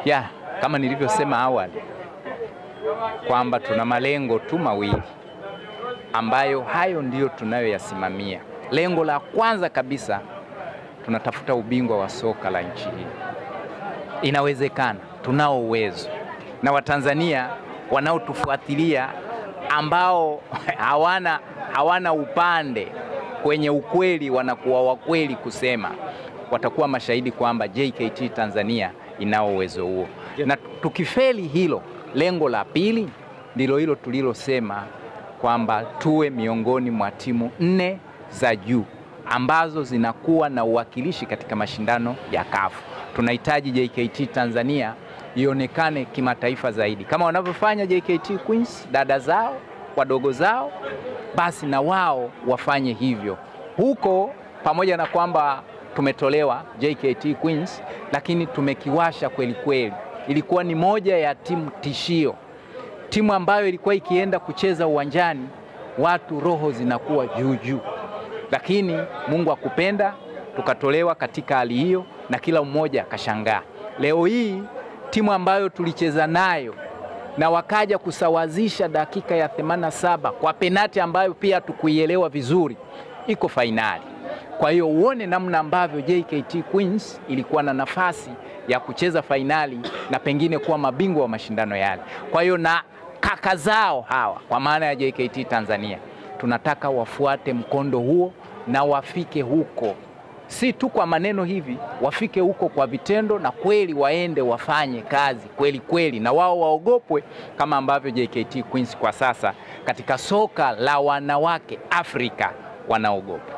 Ya, kama nilivyosema awali kwamba tuna malengo tu mawili ambayo hayo ndiyo tunayoyasimamia. Lengo la kwanza kabisa, tunatafuta ubingwa wa soka la nchi hii. Inawezekana, tunao uwezo. Na Watanzania wanaotufuatilia ambao hawana upande kwenye ukweli, wanakuwa wakweli kusema, watakuwa mashahidi kwamba JKT Tanzania inao uwezo huo. Na tukifeli hilo, lengo la pili ndilo hilo tulilosema kwamba tuwe miongoni mwa timu 4 za juu ambazo zinakuwa na uwakilishi katika mashindano ya CAF. Tunahitaji JKT Tanzania ionekane kimataifa zaidi. Kama wanavyofanya JKT Queens, dada zao, wadogo zao, basi na wao wafanye hivyo. Huko pamoja na kwamba tumetolewa JKT Queens, lakini tumekiwasha kweli kweli. Ilikuwa ni moja ya timu tishio. Timu ambayo ilikuwa ikienda kucheza uwanjani, watu roho zinakuwa juu. Lakini Mungu akupenda, tukatolewa katika hali hiyo na kila mmoja akashangaa. Leo hii timu ambayo tulicheza nayo na wakaja kusawazisha dakika ya 87 kwa penati ambayo pia tukuielewa vizuri, iko fainali. Kwa hiyo uone namna ambavyo JKT Queens ilikuwa na nafasi ya kucheza fainali na pengine kuwa mabingwa wa mashindano yale. Kwa hiyo na kaka zao hawa, kwa maana ya JKT Tanzania, tunataka wafuate mkondo huo na wafike huko. Si tu kwa maneno hivi, wafike huko kwa vitendo, na kweli waende wafanye kazi kweli kweli, na wao waogopwe kama ambavyo JKT Queens kwa sasa katika soka la wanawake Afrika wanaogopa.